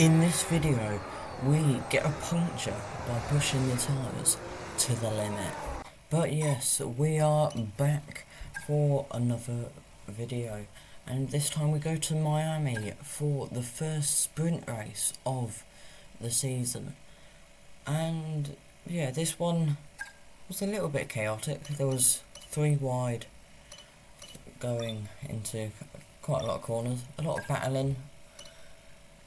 In this video, we get a puncture by pushing the tyres to the limit. But yes, we are back for another video, and this time we go to Miami for the first sprint race of the season. And yeah, this one was a little bit chaotic. There was 3 wide going into quite a lot of corners, a lot of battling.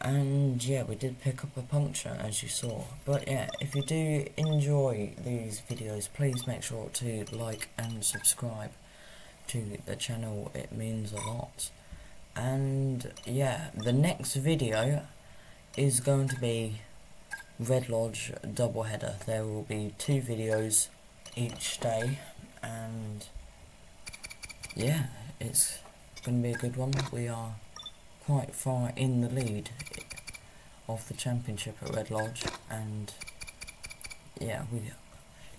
And yeah, we did pick up a puncture, as you saw. But yeah, if you do enjoy these videos, please make sure to like and subscribe to the channel. It means a lot. And yeah, the next video is going to be Red Lodge doubleheader. There will be 2 videos each day, and yeah, it's going to be a good one. We are quite far in the lead of the championship at Red Lodge, and yeah,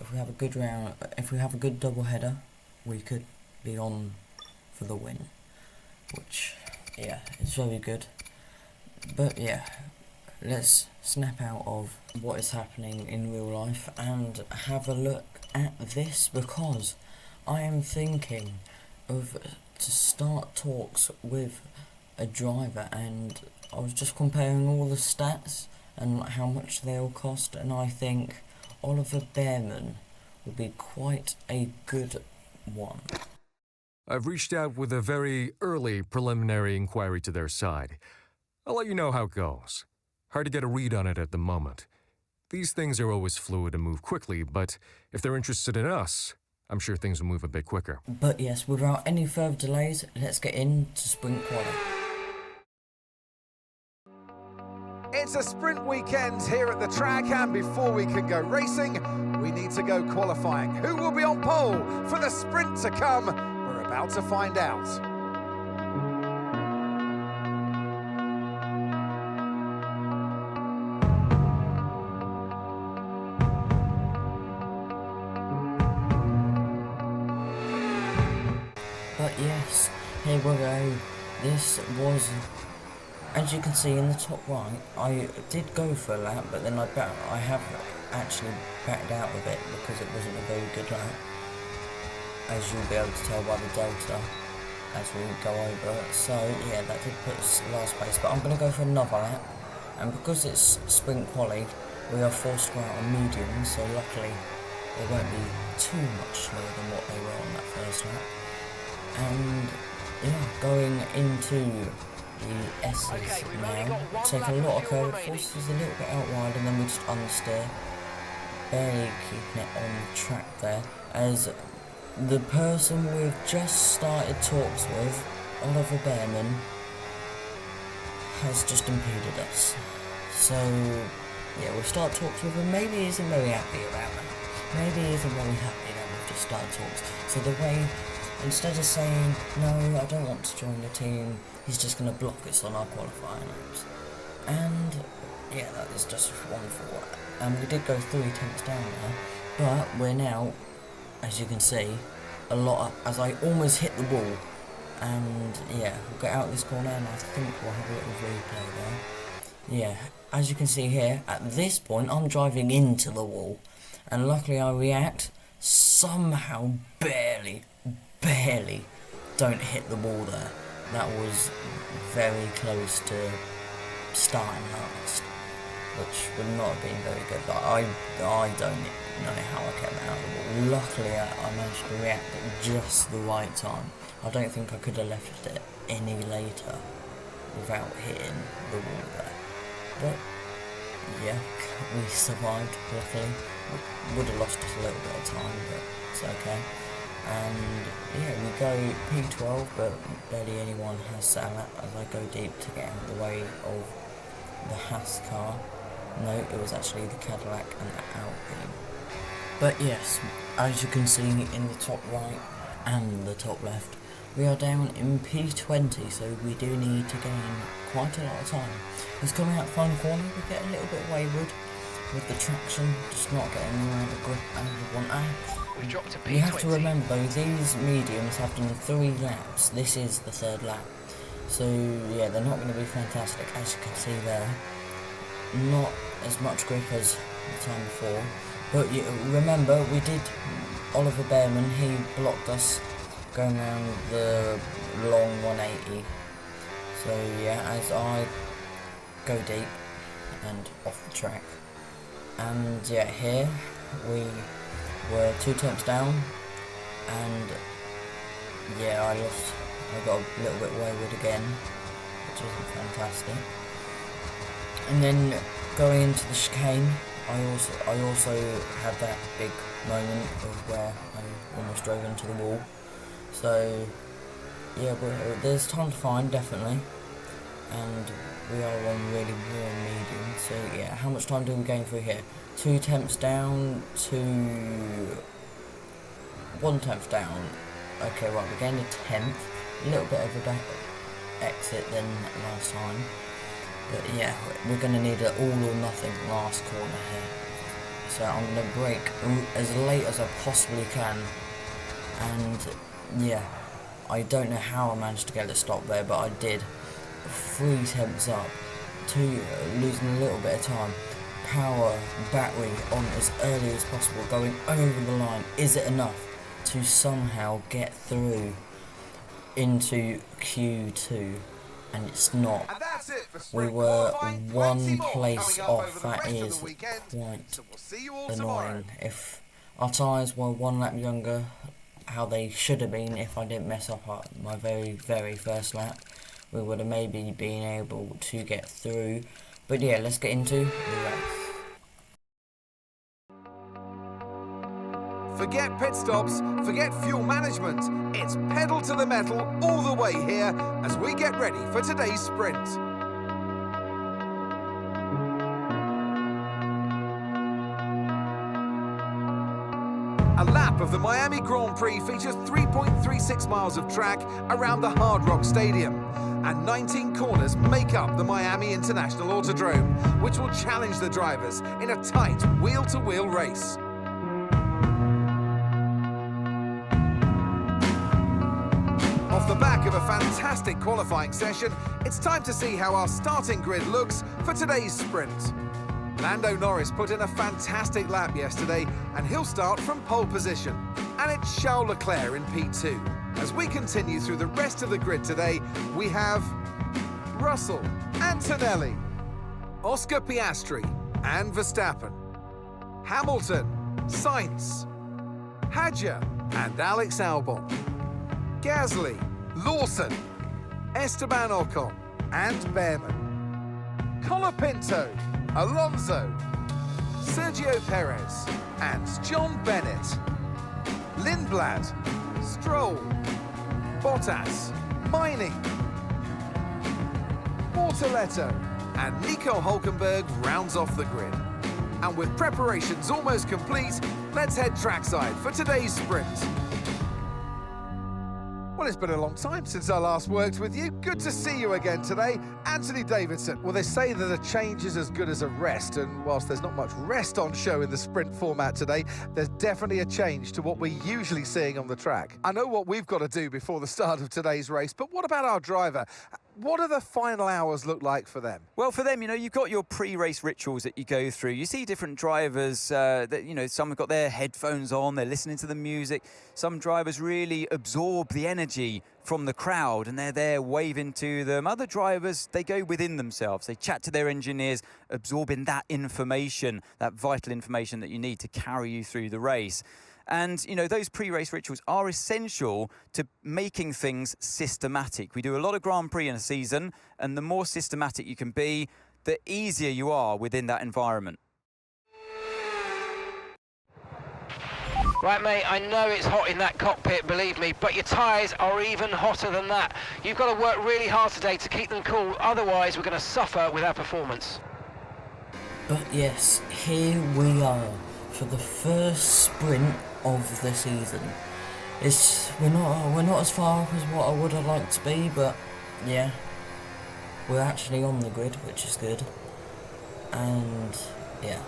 if we have a good round, if we have a good double header, we could be on for the win, which yeah, is very good. But yeah, let's snap out of what is happening in real life and have a look at this, because I am thinking of to start talks with a driver, and I was just comparing all the stats and how much they all cost, and I think Oliver Behrman would be quite a good one. I've reached out with a very early preliminary inquiry to their side. I'll let you know how it goes. Hard to get a read on it at the moment. These things are always fluid and move quickly, but if they're interested in us, I'm sure things will move a bit quicker. But yes, without any further delays, let's get into sprint quality. It's a sprint weekend here at the track, and before we can go racing, we need to go qualifying. Who will be on pole for the sprint to come? We're about to find out. But yes, here we go. This was, as you can see in the top right, I did go for a lap, but then I have actually backed out of it because it wasn't a very good lap, as you'll be able to tell by the delta as we go over. So yeah, that did put us last place, but I'm going to go for another lap, and because it's sprint quali, we are forced to go out on medium, so luckily they won't be too much slower than what they were on that first lap. And yeah, going into the S's now, take a lot of curve, forces us a little bit out wide, and then we just understeer, barely keeping it on the track there, as the person we've just started talks with, Oliver Behrman, has just impeded us. So yeah, we'll start talks with him. Maybe he isn't very happy about that. Maybe he isn't very happy that we've just started talks. So the way, instead of saying, no, I don't want to join the team, he's just going to block us on our qualifying laps. And yeah, that is just wonderful. And we did go 3 tenths down there, but we're now, as you can see, a lot up, as I almost hit the wall. And yeah, we'll get out this corner, and I think we'll have a little replay there. Yeah, as you can see here, at this point I'm driving into the wall, and luckily I react, somehow barely don't hit the wall there. That was very close to starting last, which would not have been very good. But I don't know how I kept that out of the wall. Luckily I managed to react at just the right time. I don't think I could have left it any later without hitting the wall there. But yeah, we survived, luckily. Would have lost just a little bit of time, but it's okay. And yeah, we go P12, but barely anyone has set a lap as I go deep to get out of the way of the Haas car. No, it was actually the Cadillac and the Alpine. But yes, as you can see in the top right and the top left, we are down in P20, so we do need to gain quite a lot of time. Because coming out the final corner, we get a little bit wayward with the traction, just not getting around the grip as we want. We've dropped to P20. You have to remember, these mediums have done 3 laps. This is the 3rd lap. So yeah, they're not going to be fantastic, as you can see there. not as much grip as the time before. But you remember, we did Oliver Bearman, he blocked us going around the long 180. So yeah, as I go deep and off the track. And yeah, here we were 2 attempts down, and yeah, I got a little bit wayward again, which isn't fantastic. And then going into the chicane, I also had that big moment of where I almost drove into the wall. So yeah, there's time to find, definitely, and we are on really warm medium. So yeah, how much time do we gain through here? 2 attempts down to 1 attempt down. Okay, right, we gained a 10th, a little bit of a better exit than last time. But yeah, we're going to need an all or nothing last corner here. So I'm going to brake as late as I possibly can. And yeah, I don't know how I managed to get it stopped there, but I did. 3 attempts up, 2 losing a little bit of time. Power battery on as early as possible, going over the line. Is it enough to somehow get through into Q2? And it's not. And that's it for We sprint were qualifying. 1 Plenty more place coming up off. over the That rest of is the weekend. quite So we'll see you all tomorrow. annoying. If our tyres were 1 lap younger, how they should have been if I didn't mess up my very first lap, we would have maybe been able to get through. But yeah, let's get into the race. Forget pit stops, forget fuel management. It's pedal to the metal all the way here as we get ready for today's sprint. A lap of the Miami Grand Prix features 3.36 miles of track around the Hard Rock Stadium, and 19 corners make up the Miami International Autodrome, which will challenge the drivers in a tight wheel-to-wheel race. Off the back of a fantastic qualifying session, it's time to see how our starting grid looks for today's sprint. Lando Norris put in a fantastic lap yesterday, and he'll start from pole position. And it's Charles Leclerc in P2. As we continue through the rest of the grid today, we have Russell, Antonelli, Oscar Piastri and Verstappen, Hamilton, Sainz, Hadjar and Alex Albon, Gasly, Lawson, Esteban Ocon and Bearman, Colapinto, Alonso, Sergio Perez and John Bennett, Lindblad, Stroll, Bottas, Mining, Bortoletto and Nico Hulkenberg rounds off the grid. And with preparations almost complete, let's head trackside for today's sprint. Well, it's been a long time since I last worked with you. Good to see you again today. Anthony Davidson. Well, they say that a change is as good as a rest, and whilst there's not much rest on show in the sprint format today, there's definitely a change to what we're usually seeing on the track. I know what we've got to do before the start of today's race, but what about our driver? What do the final hours look like for them? Well, for them, you've got your pre-race rituals that you go through. You see different drivers that, some have got their headphones on, they're listening to the music. Some drivers really absorb the energy from the crowd and they're there waving to them. Other drivers, they go within themselves. They chat to their engineers, absorbing that information, that vital information that you need to carry you through the race. And, those pre-race rituals are essential to making things systematic. We do a lot of Grand Prix in a season, and the more systematic you can be, the easier you are within that environment. Right, mate, I know it's hot in that cockpit, believe me, but your tyres are even hotter than that. You've got to work really hard today to keep them cool, otherwise we're going to suffer with our performance. But yes, here we are for the first sprint of the season. We're not as far up as what I would have liked to be, but yeah, we're actually on the grid, which is good. And yeah,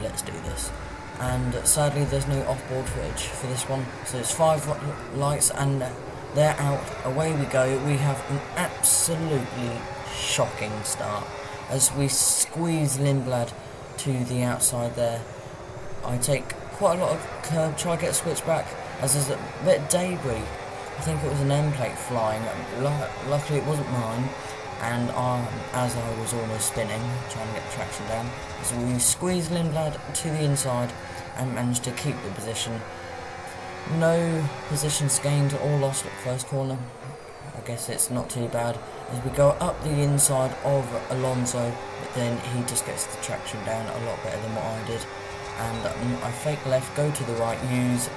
let's do this. And sadly, there's no off-board footage for this one, so it's 5 lights and they're out. Away we go. We have an absolutely shocking start. As we squeeze Lindblad to the outside there, I take quite a lot of curb, try to get a switch back, as there's a bit of debris. I think it was an end plate flying. Luckily it wasn't mine, and as I was almost spinning, trying to get the traction down, so we squeezed Lindblad to the inside and managed to keep the position. No positions gained or lost at first corner. I guess it's not too bad as we go up the inside of Alonso, but then he just gets the traction down a lot better than what I did. And I fake left, go to the right, use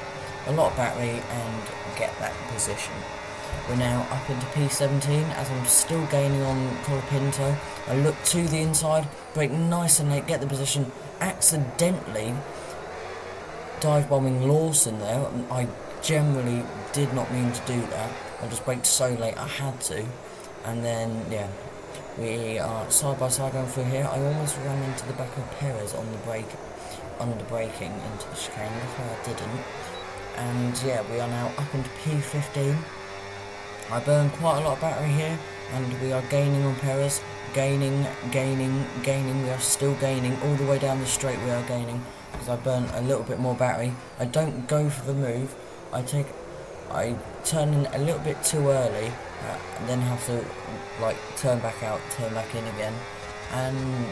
a lot of battery and get that position. We're now up into P17 as I'm still gaining on Colapinto. I look to the inside, brake nice and late, get the position, accidentally dive bombing Lawson there. I generally did not mean to do that. I just braked so late I had to. And then, yeah, we are side by side going through here. I almost ran into the back of Perez on the brake, under braking into the chicane. Luckily I didn't. And yeah, we are now up into P15. I burned quite a lot of battery here, and we are gaining on Perez. Gaining. We are still gaining all the way down the straight. We are gaining because I burnt a little bit more battery. I don't go for the move. I turn in a little bit too early, and then have to like turn back out, turn back in again. And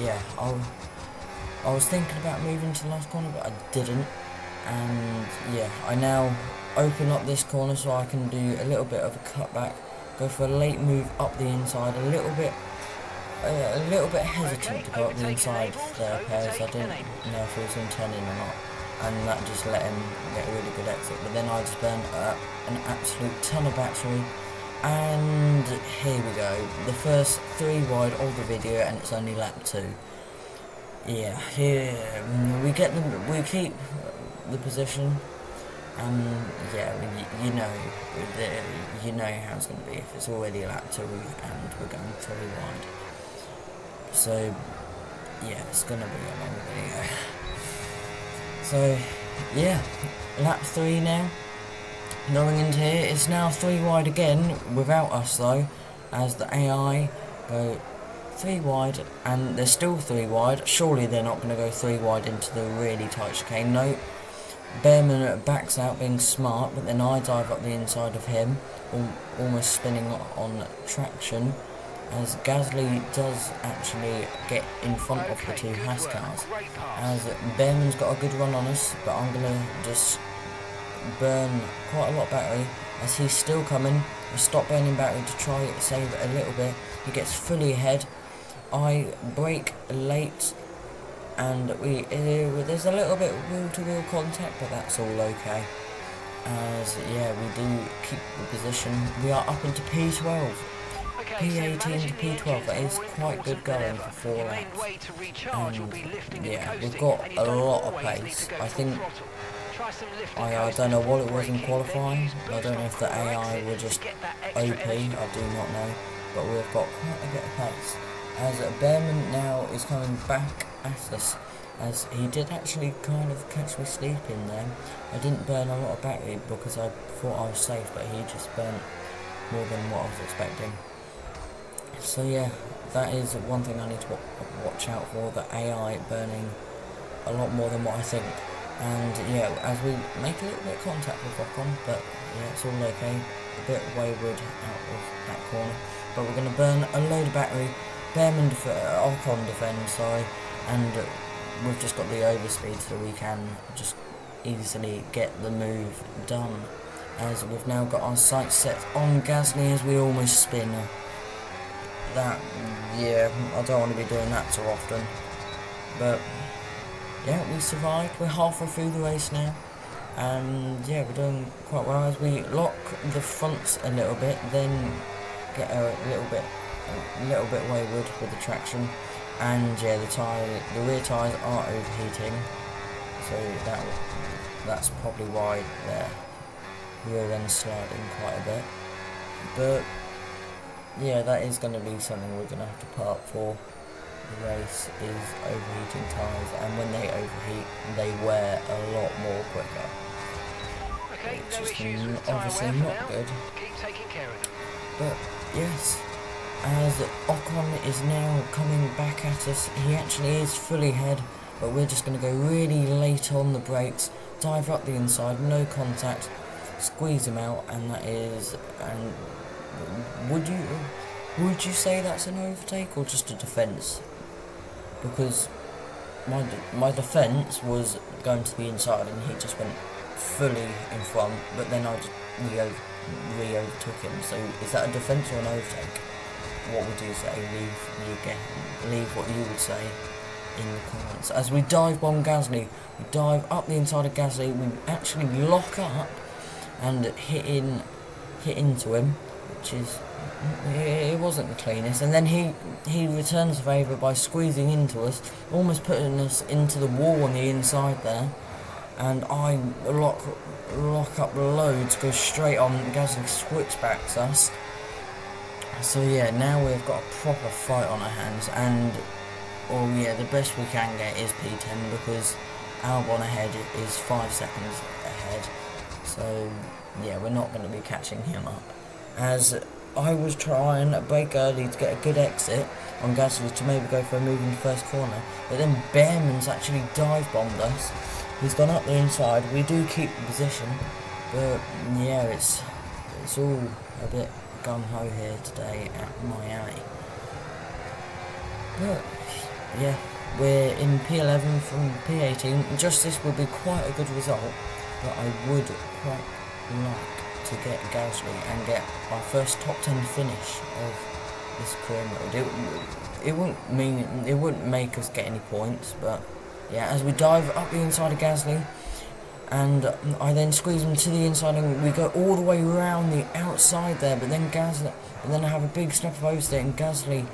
yeah, I was thinking about moving to the last corner, but I didn't. And yeah, I now open up this corner so I can do a little bit of a cutback, go for a late move up the inside, a little bit hesitant to go up the inside there, Perez. I didn't know if he was going to turn in or not, and that just let him get a really good exit. But then I just burned an absolute ton of battery, and here we go, the first 3 wide of the video, and it's only lap 2. Yeah, here we keep the position. Yeah, you know how it's going to be if it's already a lap 2 and we're going 3 wide. So yeah, it's going to be a long video. So yeah, lap 3 now. Going into here, it's now 3 wide again without us though, as the AI go 3 wide, and they're still 3 wide. Surely they're not going to go 3 wide into the really tight chicane. No. Behrman backs out being smart, but then I dive up the inside of him, almost spinning on traction, as Gasly does actually get in front of the 2 Haas cars. As Behrman's got a good run on us, but I'm going to just burn quite a lot of battery as he's still coming. I stop burning battery to try to save it a little bit. He gets fully ahead. I brake late, and there's a little bit of wheel-to-wheel contact, but that's all okay. As yeah, we do keep the position. We are up into P12. P18 to P12, that is quite good going for 4 laps. And yeah, we've got a lot of pace. I think I don't know what it was in qualifying. I don't know if the AI were just OP, I do not know. But we've got quite a bit of pace. As Behrman now is coming back at us, as he did actually kind of catch me sleeping there. I didn't burn a lot of battery because I thought I was safe, but he just burnt more than what I was expecting. So yeah, that is one thing I need to watch out for, the AI burning a lot more than what I think. And yeah, as we make a little bit of contact with Ocon, but yeah, it's all okay. A bit wayward out of that corner, but we're going to burn a load of battery. Behrman Ocon defend, sorry, and we've just got the overspeed so we can just easily get the move done. As we've now got our sights set on Gasly as we almost spin. That, yeah, I don't want to be doing that too often, but yeah, we survived. We're halfway through the race now, and yeah, we're doing quite well as we lock the fronts a little bit, then get a little bit wayward with the traction, and yeah, the rear tyres are overheating, so that's probably why their rear end's sliding quite a bit. But yeah, that is going to be something we're going to have to put up for. The race is overheating tyres, and when they overheat, they wear a lot more quicker. Okay, which no is issues with obviously tyre wear for not now. good. Keep taking care of them. But yes, as Ocon is now coming back at us. He actually is fully ahead, but we're just going to go really late on the brakes, dive up the inside, no contact, squeeze him out, and that is... And would you say that's an overtake or just a defence? Because my defence was going to the inside and he just went fully in front, but then I just re-overtook him. So is that a defence or an overtake? What would you say? Leave what you would say in the comments. As we dive bomb Gasly, we dive up the inside of Gasly, we actually lock up and hit into him, which is... It wasn't the cleanest, and then he returns the favour by squeezing into us, almost putting us into the wall on the inside there, and I lock up loads, go straight on. Gasly switchbacks us. So yeah, now we've got a proper fight on our hands, and the best we can get is P10 because Albon ahead is 5 seconds ahead. So yeah, we're not going to be catching him up. As I was trying to brake early to get a good exit on Gasly to maybe go for a move in the first corner, but then Behrman's actually dive bombed us. He's gone up the inside. We do keep the position, but yeah, it's all a bit gung-ho here today at Miami. But yeah, we're in P11 from P18. Just this would be quite a good result, but I would quite like to get Gasly and get our first top 10 finish of this career mode. It wouldn't make us get any points, but yeah, as we dive up the inside of Gasly, and I then squeeze him to the inside, and we go all the way around the outside there, but then I have a big step of oversteer, and Gasly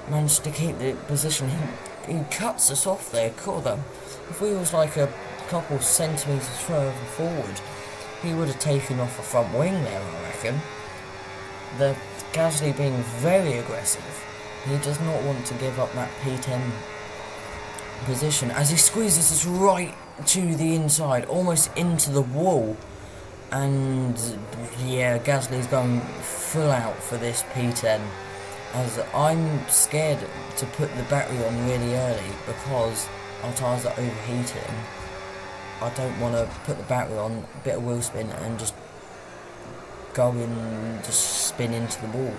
managed to keep the position. He cuts us off there, if we was like a couple centimetres further forward, he would have taken off the front wing there, I reckon. The Gasly being very aggressive. He does not want to give up that P10 position as he squeezes us right to the inside, almost into the wall. And yeah, Gasly's going full out for this P10. As I'm scared to put the battery on really early because our tyres are overheating. I don't want to put the battery on, a bit of wheel spin, and just go and just spin into the wall.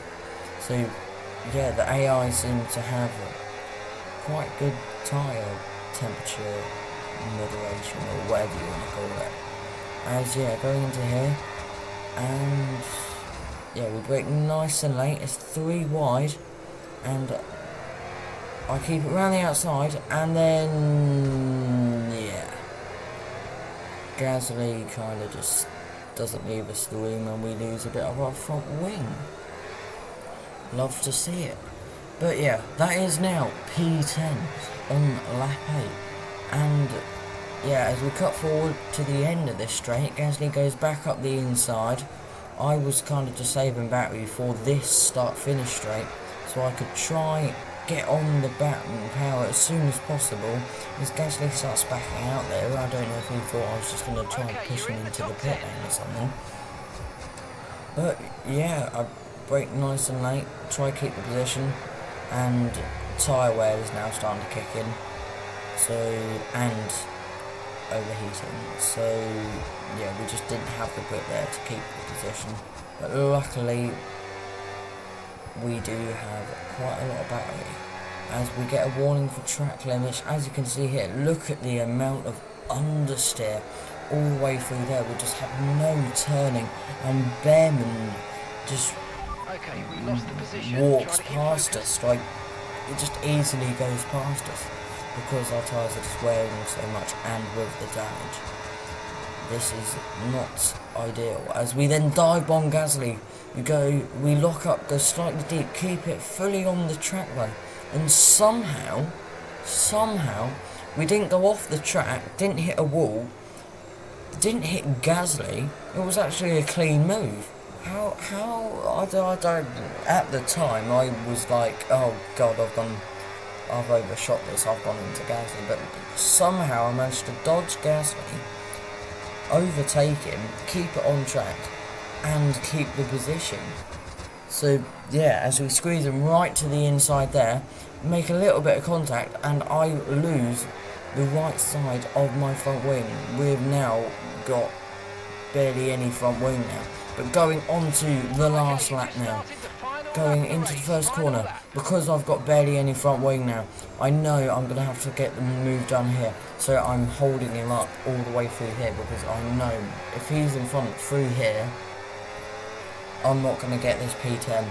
So yeah, the AI seems to have quite good tyre temperature moderation, or whatever you want to call it. As yeah, going into here, and yeah, we brake nice and late. It's 3 wide, and I keep it around the outside, and then yeah, Gasly kind of just doesn't leave us the room, and we lose a bit of our front wing. Love to see it. But yeah, that is now P10 on lap 8. And yeah, as we cut forward to the end of this straight, Gasly goes back up the inside. I was kind of just saving battery for this start-finish straight, so I could try get on the battery power as soon as possible. As Gasly starts backing out there, I don't know if he thought I was just going to try and push him into the pit lane or something. But yeah, I brake nice and late, try to keep the position, and tyre wear is now starting to kick in. So, and overheating. So yeah, we just didn't have the grip there to keep the position. But luckily, we do have quite a lot of battery. As we get a warning for track limits, as you can see here, look at the amount of understeer all the way through there. We just have no turning, and Behrman just walks past us, like it just easily goes past us because our tyres are just wearing so much, and with the damage. This is not ideal. As we then dive bomb Gasly, we lock up, go slightly deep, keep it fully on the trackway, and somehow, we didn't go off the track, didn't hit a wall, didn't hit Gasly. It was actually a clean move. How, I don't, at the time I was like, oh god, I've overshot this, I've gone into Gasly, but somehow I managed to dodge Gasly, overtake him, keep it on track, and keep the position. So yeah, as we squeeze them right to the inside there, make a little bit of contact, and I lose the right side of my front wing. We've now got barely any front wing now. But going on to the last lap now, going into the first corner, because I've got barely any front wing now, I know I'm going to have to get the move done here. So I'm holding him up all the way through here, because I know if he's in front through here, I'm not going to get this P10.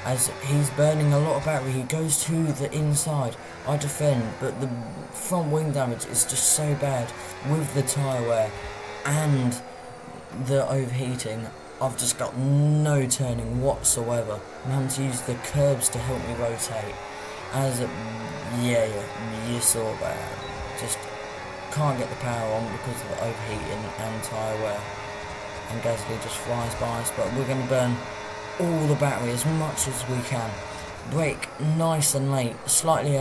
As he's burning a lot of battery, he goes to the inside. I defend, but the front wing damage is just so bad with the tyre wear and the overheating. I've just got no turning whatsoever. I'm having to use the curbs to help me rotate. As you saw that. Just can't get the power on because of the overheating and tyre wear. And Gasly just flies by us, but we're going to burn all the battery as much as we can. Brake nice and late, slightly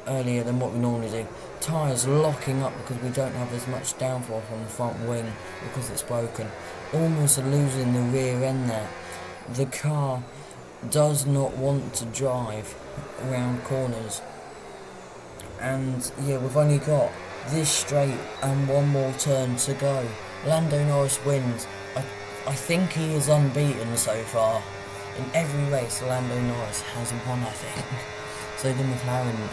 earlier than what we normally do. Tyres locking up because we don't have as much downforce on the front wing because it's broken. Almost losing the rear end there. The car does not want to drive around corners. And yeah, we've only got this straight and one more turn to go. Lando Norris wins. I think he is unbeaten so far. In every race, Lando Norris has won, I think. So the McLaren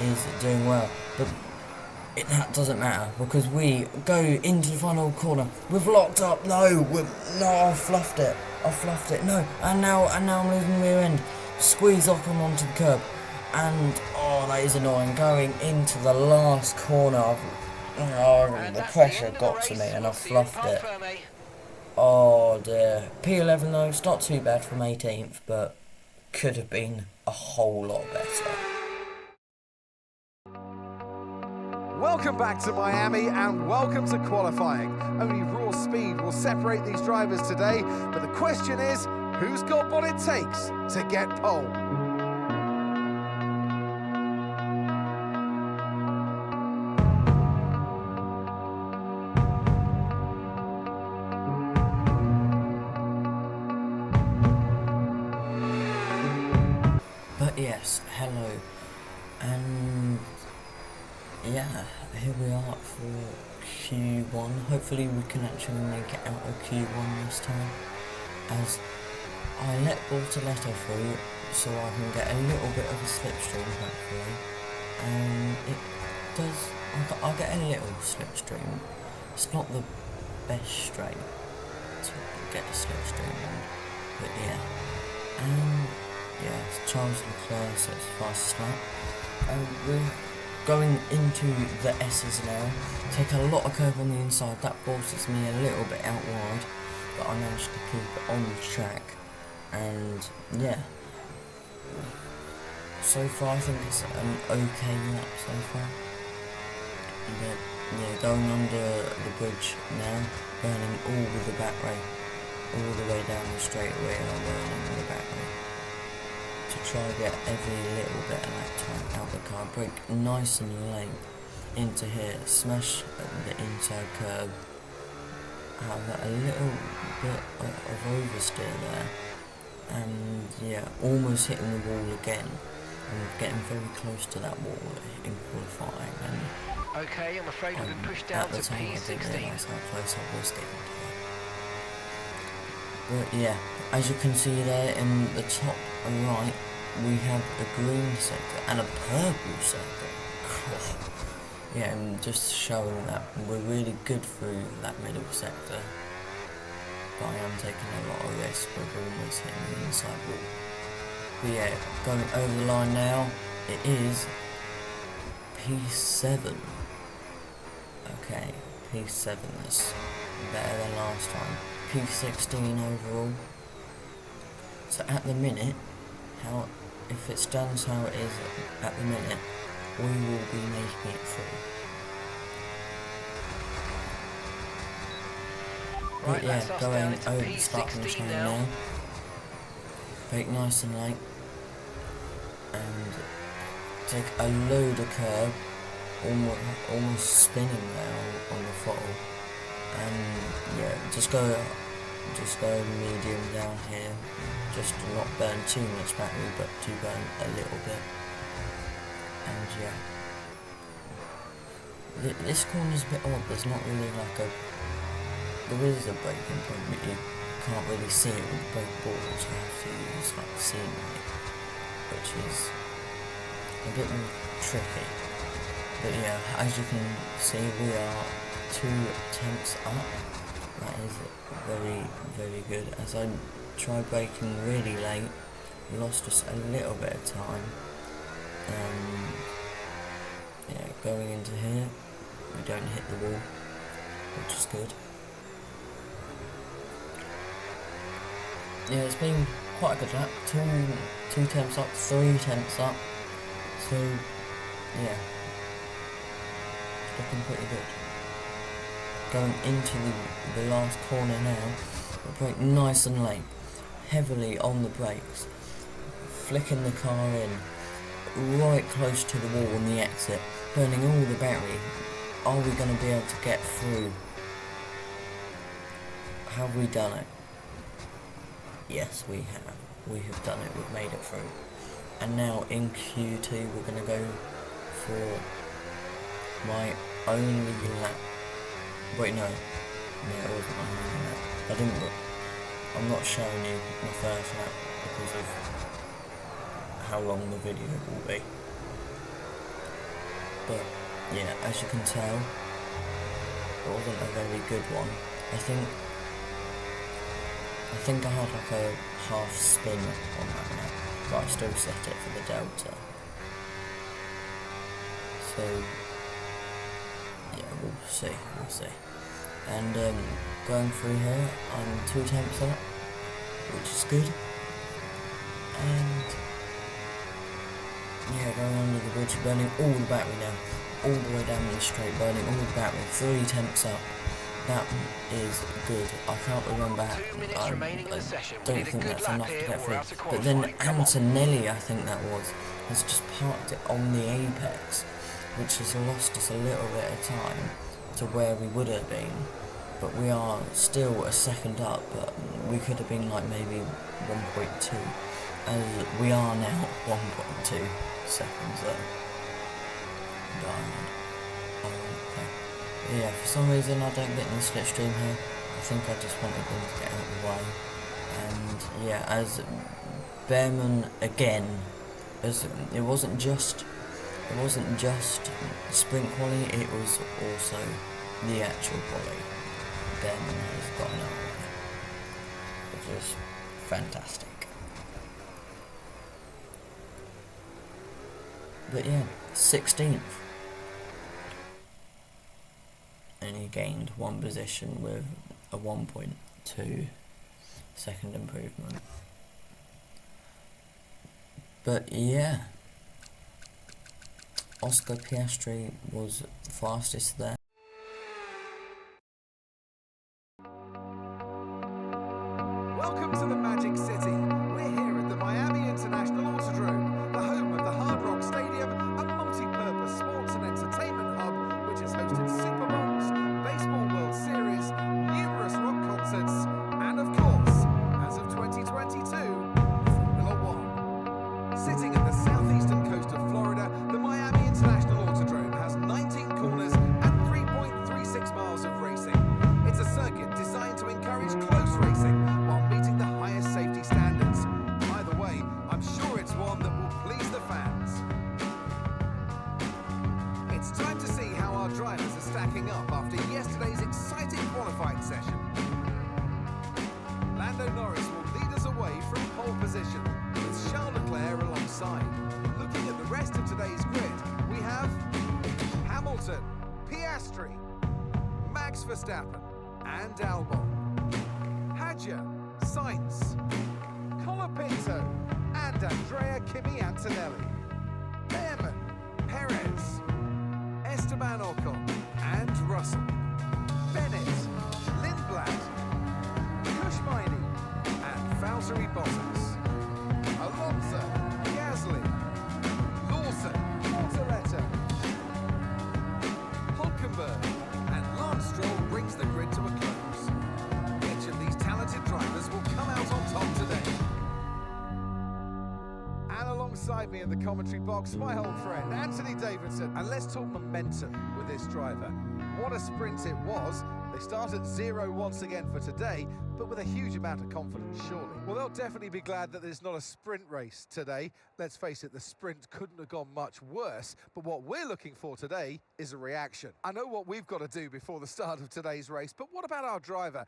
is doing well. But that doesn't matter, because we go into the final corner. We've locked up. No, I fluffed it. No, and now I'm losing the rear end. Squeeze off and onto the curb. And, that is annoying. Going into the last corner, the pressure got to me and I fluffed it. Oh dear. P11 though, it's not too bad from 18th, but could have been a whole lot better. Welcome back to Miami and welcome to qualifying. Only raw speed will separate these drivers today, but the question is, who's got what it takes to get pole? But yes, hello, and yeah, here we are for Q1. Hopefully we can actually make it out of Q1 this time, as I let Bortoletto through so I can get a little bit of a slipstream hopefully, and it does, I get a little slipstream. It's not the best straight to get a slipstream on, but yeah, and yeah, it's Charles Leclerc, so it's fast lap. We're going into the S's now. Take a lot of curve on the inside. That forces me a little bit out wide, but I managed to keep it on the track. And yeah, so far I think it's an okay lap so far. Yeah, going under the bridge now, burning all with the battery, all the way down the straightaway. I'm burning with the battery to try to get every little bit of that time out the car. Brake nice and late into here, smash the inside curb, have a little bit of oversteer there, and yeah, almost hitting the wall again, and getting very close to that wall in qualifying. And okay, I'm afraid we've been pushed down at the to time I P16. didn't realise how close I was getting to it. But yeah, as you can see there in the top right, we have a green sector and a purple sector. Yeah, and just showing that we're really good through that middle sector. But I am taking a lot of risks with almost hitting the inside wall. But yeah, going over the line now, it is P7. Okay, P7 is better than last time. P16 overall. So at the minute, if it stands how it is at the minute, we will be making it through. But yeah, going over the start finish line now. Brake nice and late, and take a load of curb, almost spinning there on the throttle, and yeah, just go just go medium down here, just to not burn too much battery, but to burn a little bit. And yeah, this corner's a bit odd. There's not really like a, there is a braking point, but you can't really see it with both balls. You have to use like the scenery, which is a bit more tricky. But yeah, as you can see, we are 2 tenths up. That is very, very good. As I tried braking really late, lost just a little bit of time. Yeah, going into here, we don't hit the wall, which is good. Yeah, it's been quite a good lap. 2 tenths up, 3 tenths up. So yeah, looking pretty good. Going into the last corner now, we brake nice and late, heavily on the brakes, flicking the car in, right close to the wall on the exit, burning all the battery. Are we going to be able to get through? Have we done it? Yes, we have. We have done it. We've made it through. And now in Q2 we're going to go for my only lap. Wait, no, it wasn't my only lap. I'm not showing you my first lap because of how long the video will be. But yeah, as you can tell, it wasn't a very good one. I think I had like a half spin on that lap, but I still set it for the delta. So yeah, we'll see. And going through here, I'm 2 tenths up, which is good. And yeah, going under the bridge, burning all the battery now, all the way down the straight, burning all the battery, 3 tenths up. That is good. I can't remember. I don't think that's enough to get through. But then Antonelli, I think that was, has just parked it on the apex, which has lost us a little bit of time to where we would have been. But we are still a second up, but we could have been like maybe 1.2, as we are now 1.2 seconds up. Yeah, for some reason I don't get in the slipstream here. I think I just wanted them to get out of the way. And yeah, as Behrman again, as it wasn't just sprint quality, it was also the actual quality. Behrman has gotten out of it, which is fantastic. But yeah, 16th. And he gained 1 position with a 1.2 second improvement. But yeah, Oscar Piastri was fastest there. Welcome to the Magic City. We're here at the Miami International Autodrome, the home of the Hard Rock Stadium, a multi-purpose sports and entertainment hub which has hosted Super Bowls, Baseball World Series, numerous rock concerts, and of course, as of 2022, Formula One. Sitting at the southeastern coast of Florida, the Miami International Autodrome has 19 corners and 3.36 miles of racing. It's a circuit designed to encourage close racing while meeting the highest safety standards. By the way, I'm sure it's one that will please the fans. It's time to see how our drivers are stacking up after yesterday's exciting qualifying session. Lando Norris will lead us away from pole position, with Charles Leclerc alongside. Looking at the rest of today's grid, we have Hamilton, Piastri, Max Verstappen and Albon, Hadjar, Sainz, Colapinto and Andrea Kimi Antonelli, Behrman, Perez, Esteban Ocon and Russell, Bennett, Lindblad, Kushmaini and Valtteri Bottas, Alonso, Gasly, Lawson, Mortalletta, Hulkenberg and Lance Stroll brings the grid to a close. Each of these talented me in the commentary box, my old friend, Anthony Davidson. And let's talk momentum with this driver. What a sprint it was. They start at 0 once again for today, but with a huge amount of confidence, surely. Well, they'll definitely be glad that there's not a sprint race today. Let's face it, the sprint couldn't have gone much worse, but what we're looking for today is a reaction. I know what we've got to do before the start of today's race, but what about our driver?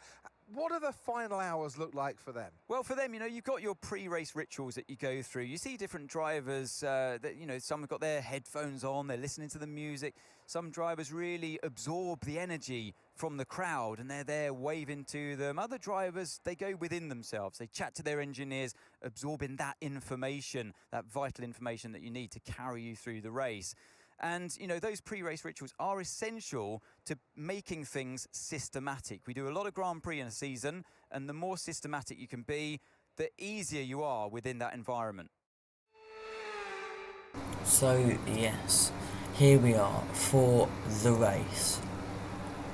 What do the final hours look like for them? Well, for them, you've got your pre-race rituals that you go through. You see different drivers that, some have got their headphones on, they're listening to the music. Some drivers really absorb the energy from the crowd and they're there waving to them. Other drivers, they go within themselves. They chat to their engineers, absorbing that information, that vital information that you need to carry you through the race. And, those pre-race rituals are essential to making things systematic. We do a lot of Grand Prix in a season, and the more systematic you can be, the easier you are within that environment. So, yes, here we are for the race.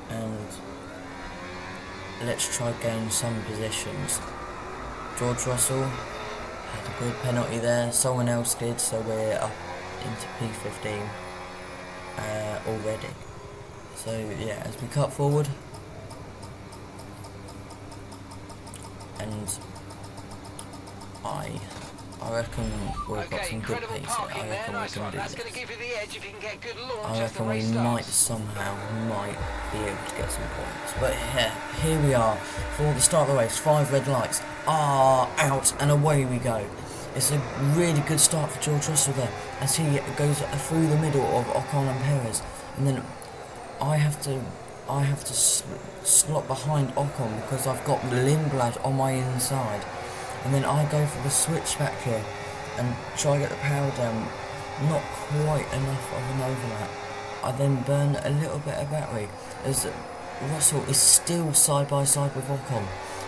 And let's try gain some positions. George Russell had a good penalty there, someone else did, so we're up into P15 already. So yeah, as we cut forward, and I reckon we've got some good pace here. I reckon we can do this. I reckon we might be able to get some points. But here we are for the start of the race. 5 red lights are out and away we go. It's a really good start for George Russell there as he goes through the middle of Ocon and Perez, and then I have to slot behind Ocon because I've got Lindblad on my inside, and then I go for the switch back here and try to get the power down. Not quite enough of an overlap. I then burn a little bit of battery as Russell is still side by side with Ocon.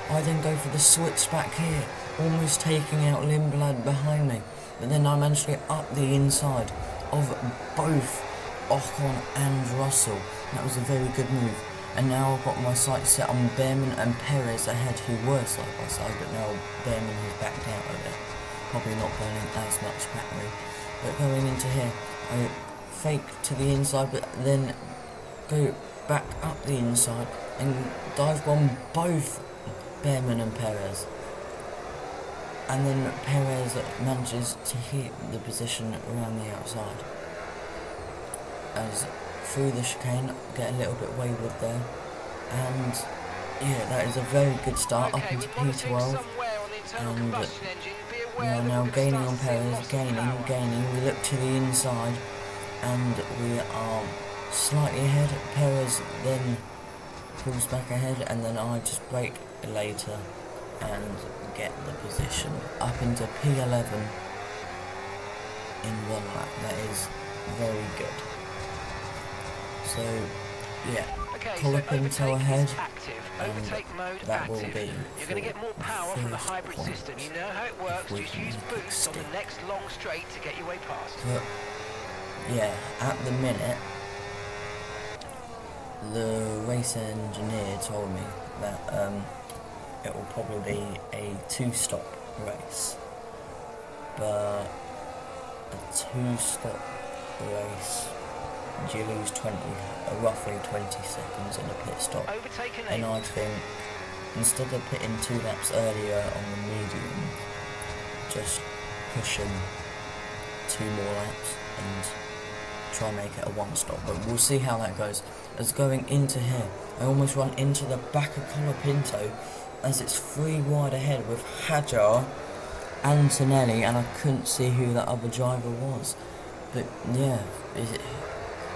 I then go for the switch back here, almost taking out Lindblad behind me, but then I managed to get up the inside of both Ocon and Russell. That was a very good move, and now I've got my sights set on Behrman and Perez ahead, who were side by side, but now Behrman has backed out of it, probably not burning as much battery. But going into here, I fake to the inside, but then go back up the inside and dive bomb both Behrman and Perez. And then Perez manages to hit the position around the outside. As through the chicane, get a little bit wayward there. And yeah, that is a very good start up into P12. And we are now gaining on Perez, gaining. We look to the inside and we are slightly ahead. Perez then pulls back ahead, and then I just brake later and get the position up into P11 in 1 lap. That is very good. So yeah, collar pinto ahead, and that will be you're going to get more power from the hybrid system. You know how it works. Just use boost on the next long straight to get your way past. But yeah, at the minute, the race engineer told me that it will probably be a 2-stop race, but a 2-stop race, you lose roughly 20 seconds in a pit stop. And I think instead of pitting 2 laps earlier on the medium, just push them 2 more laps and try and make it a 1-stop. But we'll see how that goes. As going into here, I almost run into the back of Colapinto as it's 3 wide ahead with Hajar and Tonelli, and I couldn't see who that other driver was. But yeah,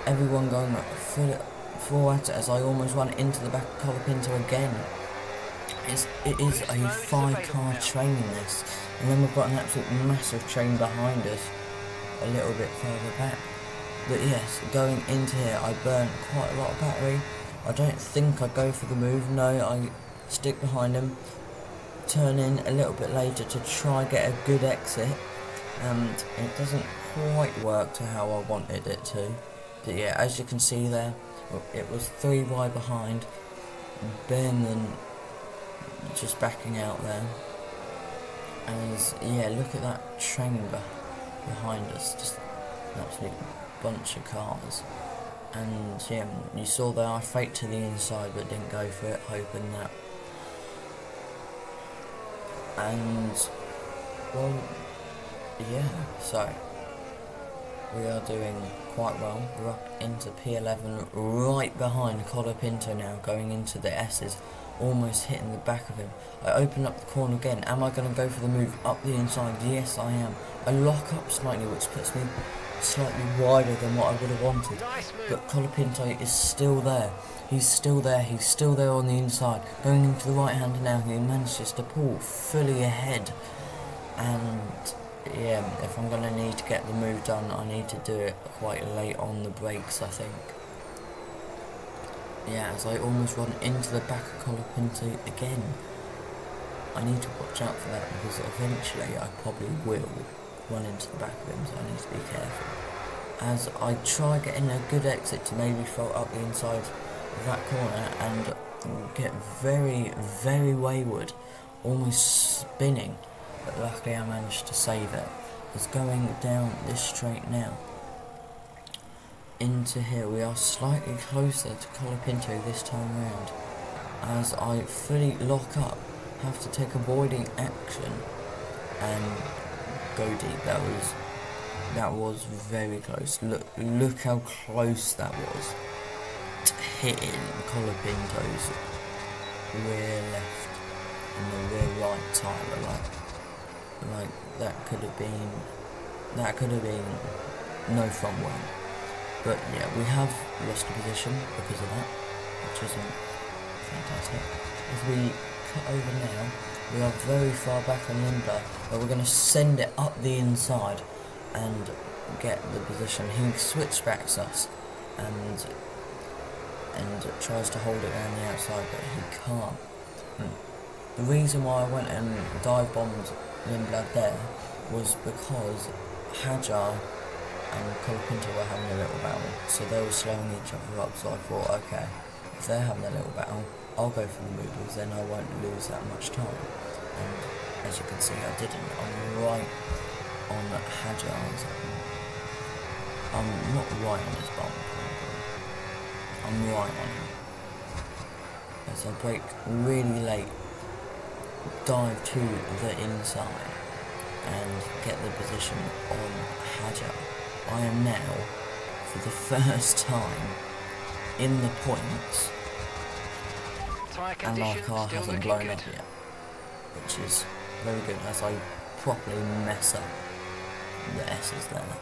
everyone going full at it as I almost run into the back of Colapinto again. It is a 5-car train this, and then we've got an absolute massive train behind us a little bit further back. But yes, going into here, I burn quite a lot of battery. I don't think I go for the move. No, I stick behind him, turn in a little bit later to try get a good exit, and it doesn't quite work to how I wanted it to. But yeah, as you can see there, it was 3 wide behind. Behrman just backing out there. As yeah, look at that train behind us, just an absolute bunch of cars. And yeah, you saw that I faked to the inside but didn't go for it, hoping that. And well, yeah, so we are doing quite well. We're up into P11, right behind Colapinto now, going into the S's, almost hitting the back of him. I open up the corner again. Am I going to go for the move up the inside? Yes, I am. I lock up slightly, which puts me slightly wider than what I would have wanted. But Colapinto is still there. He's still there. He's still there on the inside. Going into the right hand now, he manages to pull fully ahead. And yeah, if I'm going to need to get the move done, I need to do it quite late on the brakes, I think. Yeah, as I almost run into the back of Colapinto again. I need to watch out for that, because eventually I probably will run into the back of him, so I need to be careful. As I try getting a good exit to maybe throw up the inside of that corner and get very, very wayward, almost spinning, but luckily I managed to save it. It's going down this straight now. Into here, we are slightly closer to Colapinto this time round. As I fully lock up, have to take avoiding action and go deep. That was very close. Look how close that was to hitting Colapinto's rear left and the rear right tyre. Like that could have been no front wing. But yeah, we have lost a position because of that, which isn't fantastic. If we cut over now, we are very far back on Lindblad, but we're going to send it up the inside and get the position. He switchbacks us and tries to hold it around the outside, but he can't. The reason why I went and dive bombed Lindblad there was because Hajar and Colapinto were having a little battle, so they were slowing each other up. So I thought, okay, if they're having a little battle, I'll go for the move, because then I won't lose that much time. And as you can see, I didn't. I'm right on Hajar's. I'm not right on his bump. I'm right on him. As I brake really late, dive to the inside, and get the position on Hajar. I am now, for the first time, in the points, and our car hasn't blown up yet, which is very good, as I properly mess up the S's there.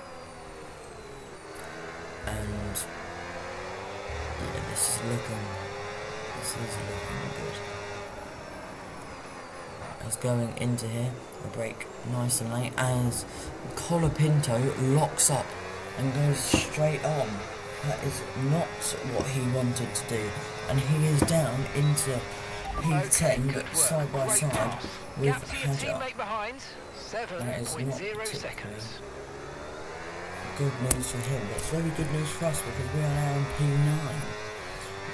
And yeah, this is looking good. As going into here, I brake nice and late as Colapinto locks up and goes straight on. That is not what he wanted to do, and he is down into P10, but side by side with Hajar. That is not particularly good news for him, but it's very good news for us, because we are now in P9,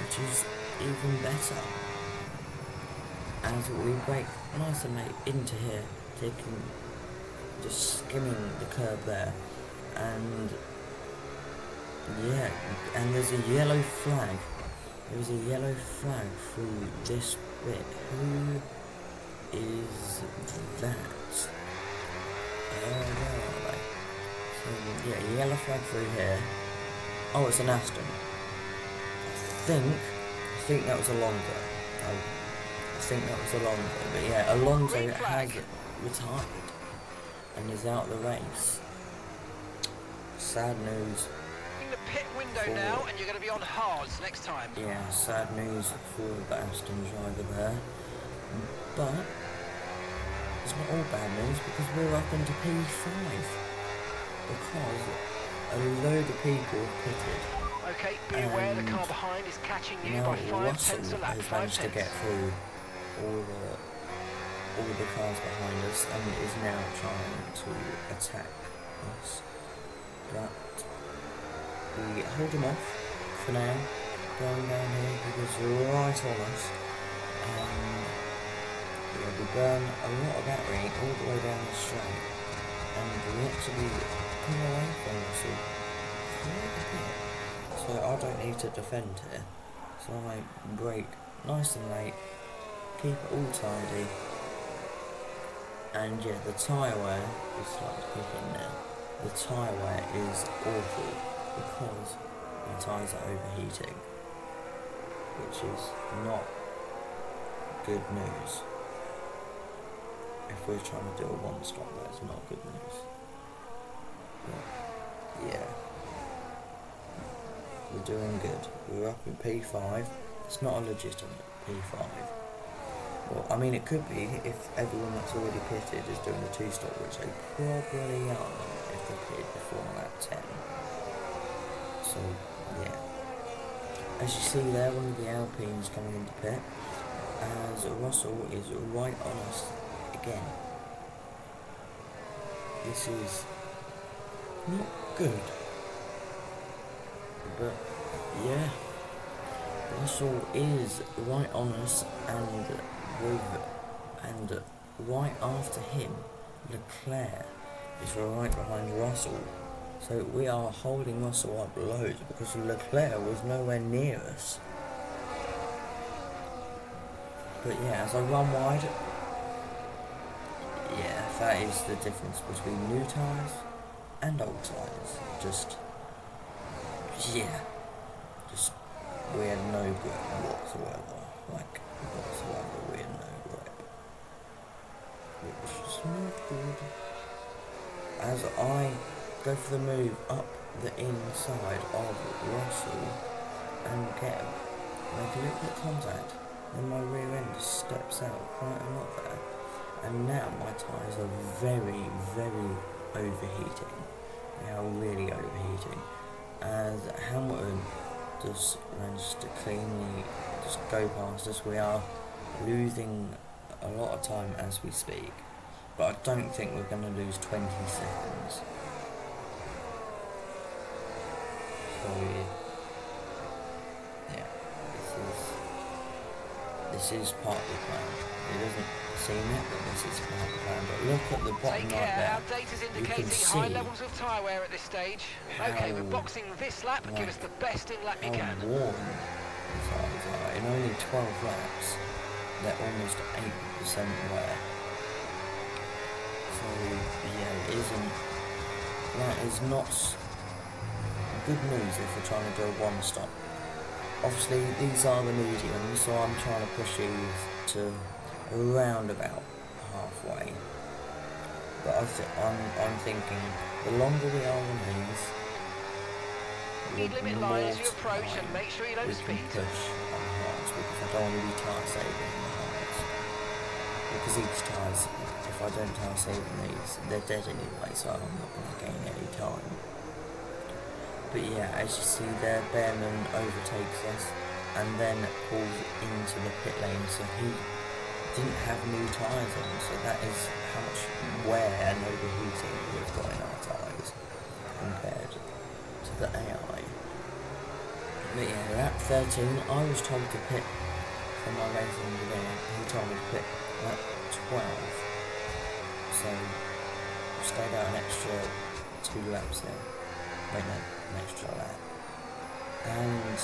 which is even better. As we brake nice and late into here, just skimming the curb there, and yeah, and there's a yellow flag. There's a yellow flag through this bit. Who is that? Where are they? So yeah, yellow flag through here. Oh, it's an Aston. I think that was Alonso. I think that was Alonso, but yeah, Alonso has retired and is out of the race. Sad news. In the pit window now, and you're going to be on hards next time. Yeah, sad news for the Aston driver there. But it's not all bad news, because we're up into P5. Because a load of people have pitted. Okay, be aware the car behind is catching you by 5 tenths a lap. Has managed to get through all the cars behind us and is now trying to attack us. But we hold him off for now. Going down here, he goes right on us. Yeah, we burn a lot of battery all the way down the straight. and we actually come away from Russell quite a bit. So I don't need to defend here. So I brake nice and late, keep it all tidy, and yeah, the tyre wear is starting to kick in now. The tyre wear is awful because my tyres are overheating, which is not good news. If we're trying to do a one stop, that's not good news. But yeah, we're doing good. We're up in P5. It's not a legitimate P5. Well, I mean, it could be if everyone that's already pitted is doing a two-stop, which they probably are if they pitted before lap 10. So, yeah. As you see there, one of the Alpines coming into pit, as Russell is right on us again. This is not good. But, yeah. Russell is right on us, and right after him, Leclerc is right behind Russell. So we are holding Russell up loads because Leclerc was nowhere near us. But yeah, as I run wide, yeah, that is the difference between new tyres and old tyres. Just we had no grip whatsoever. Like, whatsoever, we had no grip. Which is not good. As I go for the move up the inside of Russell and make a little bit of contact, then my rear end steps out quite a lot there. And now my tyres are very, very overheating. They are really overheating. As Hamilton just managed to cleanly just go past us. We are losing a lot of time as we speak, but I don't think we're going to lose 20 seconds. So yeah, this is part of the plan. It doesn't seem it, but this is part of the plan. But look at the bottom right there. Our data's indicating high levels of tyre wear at this stage. Okay, we're boxing this lap. Give us the best in lap you can. How warm the tyres are. In only 12 laps, they're almost 8% wear. So yeah, that is not good news if we're trying to do a one stop. Obviously these are the mediums, so I'm trying to push these to around about halfway. But I'm thinking the longer we are on these, Speed limit line as you approach, and make sure you don't speed. Push on the hards because I don't want to be tyre saving in the hards. Because each tyres, if I don't tyre save in these, they're dead anyway, so I'm not going to gain any time. But yeah, as you see there, Behrman overtakes us and then pulls into the pit lane, so he didn't have new tyres on, so that is how much wear and overheating we've got in our tyres compared to the AI. But yeah, lap 13, I was told to pit from my racing engineer. He told me to pit lap 12, so I stayed out an extra 2 laps there. Wait, no, an extra lap. And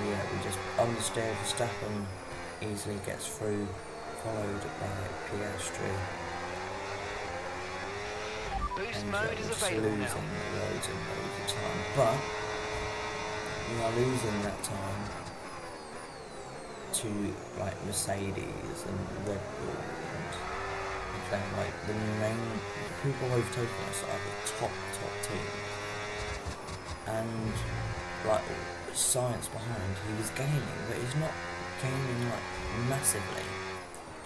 yeah, we just understeer Verstappen, easily gets through, followed by Piastri. Boost mode is available now. Loads and loads of time, but we are losing that time to like Mercedes and Red Bull and then like the main people overtaking us are the top teams. And like science behind, he was gaining, but he's not gaining like massively.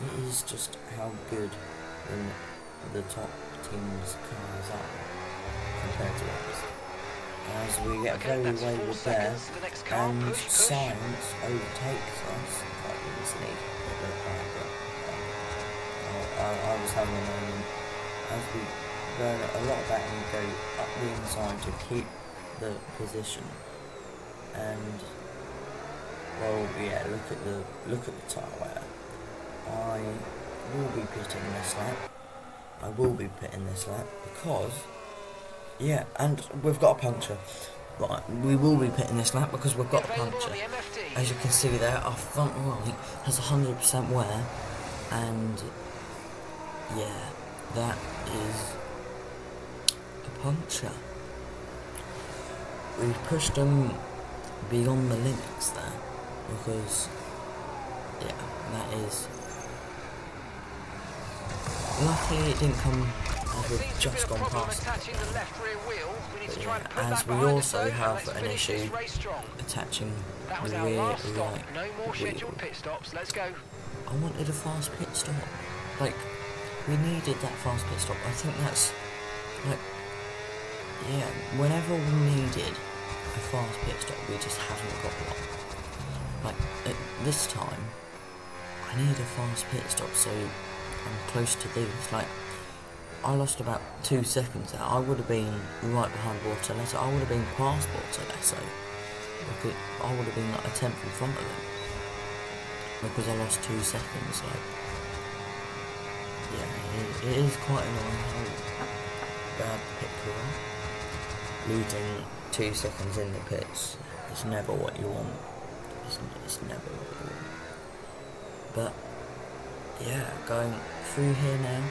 It is just how good the top teams' cars are compared to us. As we get very wayward there, and science overtakes us. I was having a moment as we burn a lot of that and go up the inside to keep the position. And well, yeah, look at the tyre wear. I will be pitting this lap I will be pitting this lap because, yeah, and we've got a puncture. Right, we will be pitting this lap because we've got a puncture. As you can see there, our front right has 100% wear, and yeah, that is a puncture. We pushed them beyond the limits there because, yeah, that is. Luckily it didn't come as we've just gone past it. Yeah, as we also have an issue attaching the rear right wheel. Let's go. I wanted a fast pit stop. Like, we needed that fast pit stop. I think that's, like, yeah, whenever we needed a fast pit stop, we just haven't got one. Like, at this time, I need a fast pit stop, so I'm close to these. Like, I lost about 2 seconds there. I would have been right behind Bortoletto. I would have been past Bortoletto. I would have been like a tenth in front of them. Because I lost 2 seconds. Like, yeah, it is quite annoying how bad pit crew are. Losing 2 seconds in the pits is never what you want. It's never what you want. But yeah, going through here now,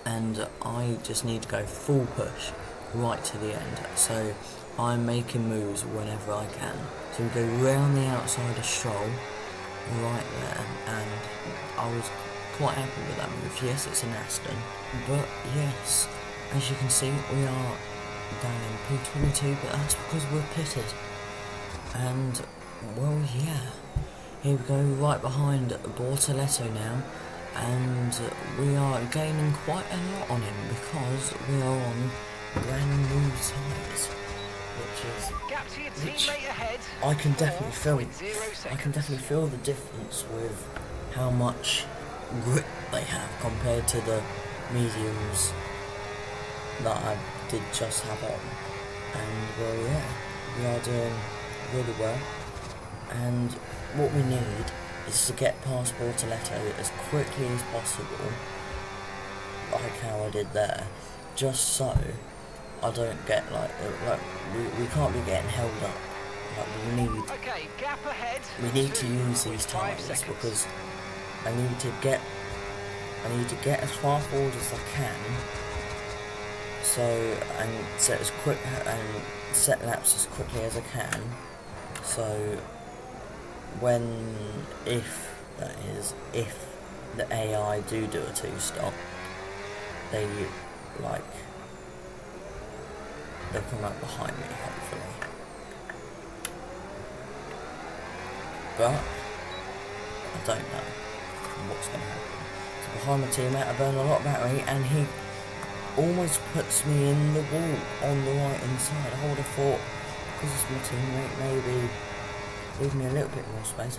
and I just need to go full push right to the end, so I'm making moves whenever I can. So we go round the outside of Stroll right there, and I was quite happy with that move. Yes, it's an Aston, but yes, as you can see, we are down in P22, but that's because we're pitted. And well, yeah, here we go, right behind Bortoletto now, and we are gaining quite a lot on him because we are on brand new tyres, which I can definitely feel. I can definitely feel the difference with how much grip they have compared to the mediums that I did just have on. And well, yeah, we are doing really well, and what we need is to get past Bortoletto as quickly as possible, like how I did there, just so I don't get like we can't be getting held up. Like we need to use these tyres because I need to get as far forward as I can, so and set laps as quickly as I can, so if the AI do a 2-stop, they'll come up behind me, hopefully. But I don't know what's going to happen. So behind my teammate, I burn a lot of battery, and he almost puts me in the wall on the right hand side. I would have thought, because it's my teammate, maybe leave me a little bit more space.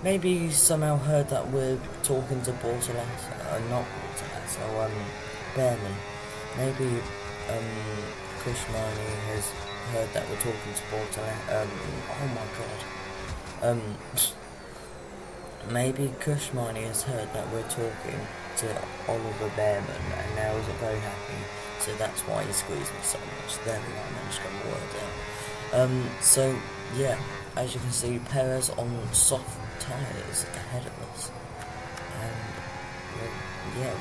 Maybe he somehow heard that we're talking to Bortoletto, not Bortoletto, Behrman. Maybe Kushmani has heard that we're talking to Bortoletto. Oh my god. Maybe Kushmani has heard that we're talking to Oliver Behrman, and now isn't very happy. So that's why he squeezed me so much. There we go, I managed to get my words out. So yeah. As you can see, Perez on soft tyres ahead of us, and yeah,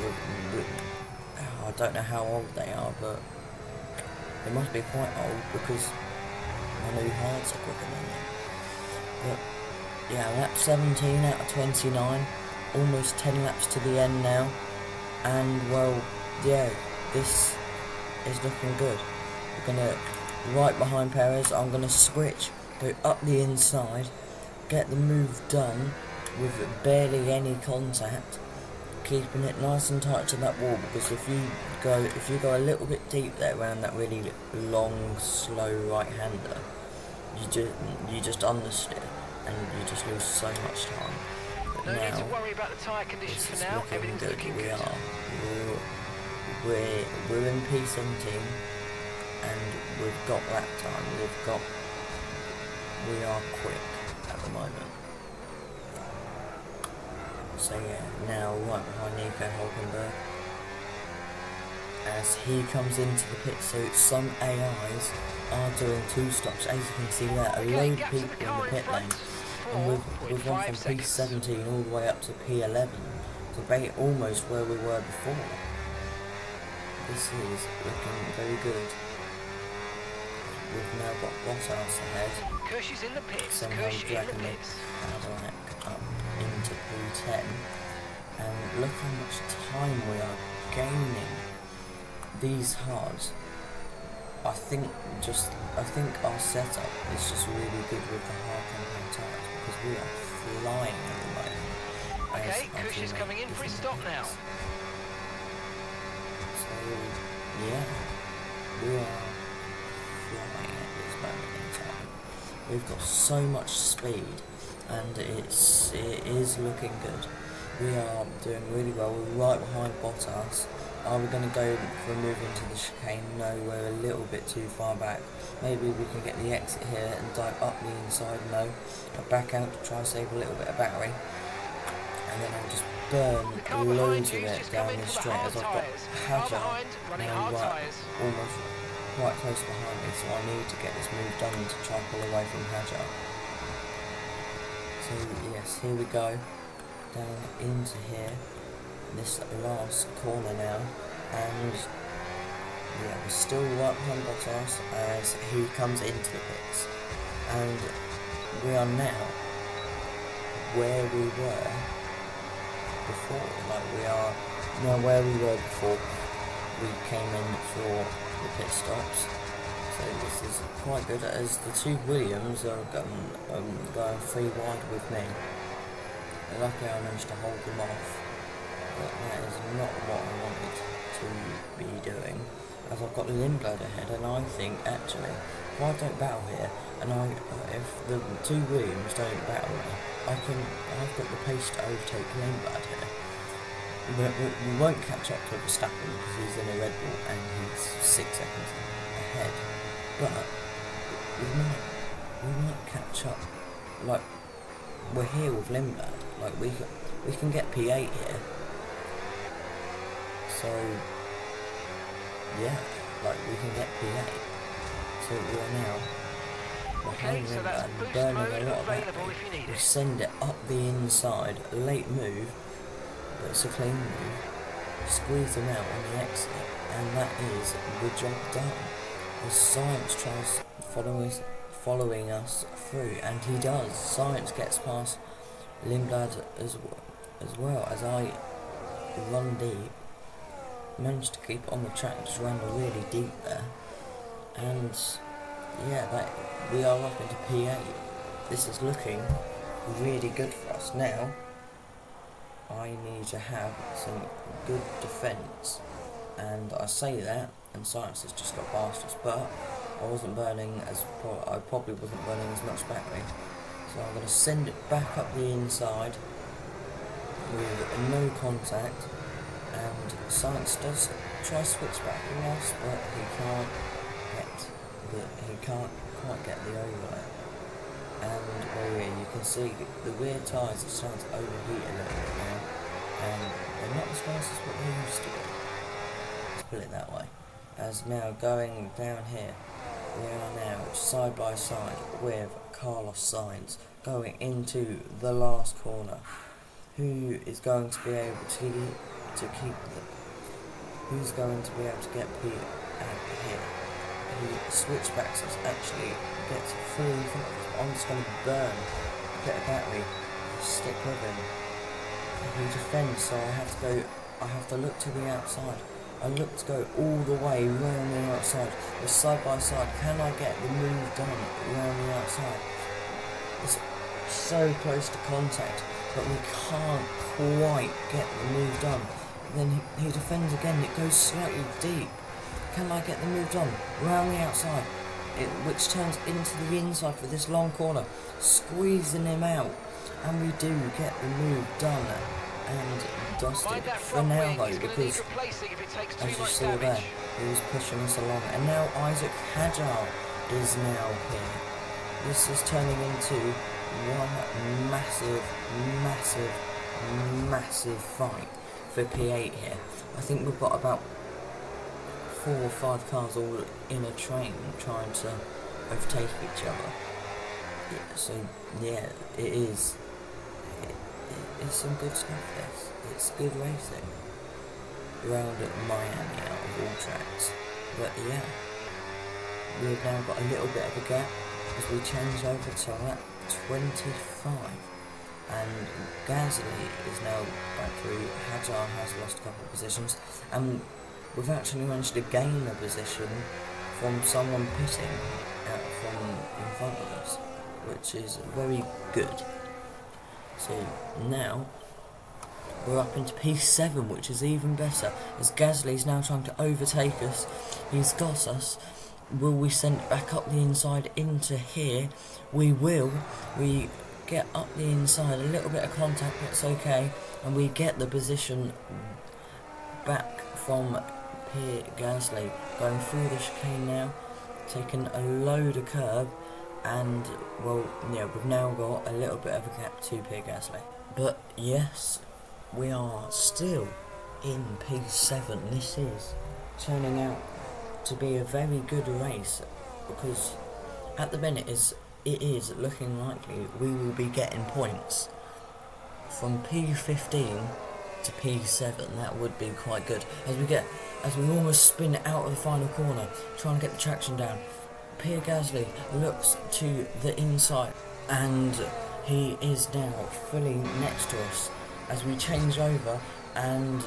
I don't know how old they are, but they must be quite old because my new hards are quicker than them. But yeah, lap 17 out of 29, almost 10 laps to the end now, and well, yeah, this is looking good. We're gonna right behind Perez. I'm gonna switch. Go up the inside, get the move done with barely any contact, keeping it nice and tight to that wall, because if you go a little bit deep there around that really long, slow right-hander, you just understeer and you just lose so much time. But no now, need to worry about the tyre conditions for now. Everything's looking good. We're in P17 and we've got lap time. We are quick at the moment. So yeah, now right behind Nico Hulkenberg. as he comes into the pit. So some AIs are doing 2 stops. As you can see there, a load of people in the pit lane. And we've gone from P17 all the way up to P11. So almost where we were before. This is looking very good. We've now got Bottas ahead. Kush is in the pits. Somehow Kush in the dragging the pits. Cadillac up into P10. And look how much time we are gaining. These hards. I think our setup is just really good with the hard compound tyres because we are flying at the moment. Okay, Kush is coming in for his stop now. So yeah, we are flying at this moment in time. We've got so much speed, and it is looking good. We are doing really well. We're right behind Bottas. Are we going to go for a move into the chicane? No, we're a little bit too far back. Maybe we can get the exit here and dive up the inside. No, I'll back out to try and save a little bit of battery. And then I'll just burn loads of it down the straight as I've got Hajar now almost quite close behind me. So I need to get this move done to try and pull away from Hajar. So yes, here we go. Down into here. This last corner now, and yeah, we're still right behind Bottas as he comes into the pits, and we are now where we were before. Like we are now where we were before we came in for the pit stops. So this is quite good as the 2 Williams are going 3 wide with me. And luckily I managed to hold them off. But that is not what I wanted to be doing, as I've got Lindblad ahead, and I think actually if I don't battle here, and if the 2 Williams don't battle me, I've got the pace to overtake Lindblad here. We won't catch up to Verstappen because he's in a Red Bull and he's 6 seconds ahead, but we might catch up. Like we're here with Lindblad, like we can get P8 here. So, yeah, like we can get P8. So we are now behind him and burning a lot of battery. We send it up the inside, late move, but it's a clean move. Squeeze them out on the exit, and that is the job done. As Science tries following us through, and he does. Science gets past Lindblad as well as I run deep. Managed to keep on the track, just ran really deep there, and yeah, we are up into P8. This is looking really good for us. Now I need to have some good defence, and I say that, and Science has just got past us, but I wasn't burning I probably wasn't burning as much battery, so I'm going to send it back up the inside with no contact. And Science does try to switch back with us, but he can't quite get the overlap. And oh yeah, you can see the rear tyres are starting to overheat a little bit now, and they're not as fast as what they used to be. Let's put it that way. As now going down here, we are now side by side with Carlos Sainz going into the last corner. Who is going to be able to keep who's going to be able to get P out here? He switchbacks us, actually gets fully in front of us. I'm just going to burn a bit of battery, stick with him. He defends, so I have to look to the outside. I look to go all the way round the outside. We're side by side. Can I get the move done round the outside? It's so close to contact, but we can't quite get the move done. Then he defends again, it goes slightly deep. Can I get the move done? Round the outside, which turns into the inside for this long corner. Squeezing him out, and we do get the move done and dusted for now though, because as you saw there, he was pushing us along. And now Isaac Hajar is now here. This is turning into one massive fight for P8 here. I think we've got about 4 or 5 cars all in a train trying to overtake each other. Yeah, so yeah, it's some good stuff. It's good racing around Miami out of all tracks. But yeah, we've now got a little bit of a gap as we change over to lap 25. And Gasly is now back through. Hadjar has lost a couple of positions, and we've actually managed to gain a position from someone pitting out from in front of us, which is very good. So now we're up into P7, which is even better, as Gasly's now trying to overtake us. He's got us. Will we send it back up the inside into here? We will. We get up the inside, a little bit of contact, that's okay, and we get the position back from Pierre Gasly, going through the chicane now, taking a load of curb, and well, yeah, we've now got a little bit of a gap to Pierre Gasly. But yes, we are still in P7. This is turning out to be a very good race, because at the minute it is looking likely we will be getting points from P15 to P7. That would be quite good, as we almost spin out of the final corner, trying to get the traction down. Pierre Gasly looks to the inside, and he is now fully next to us as we change over, and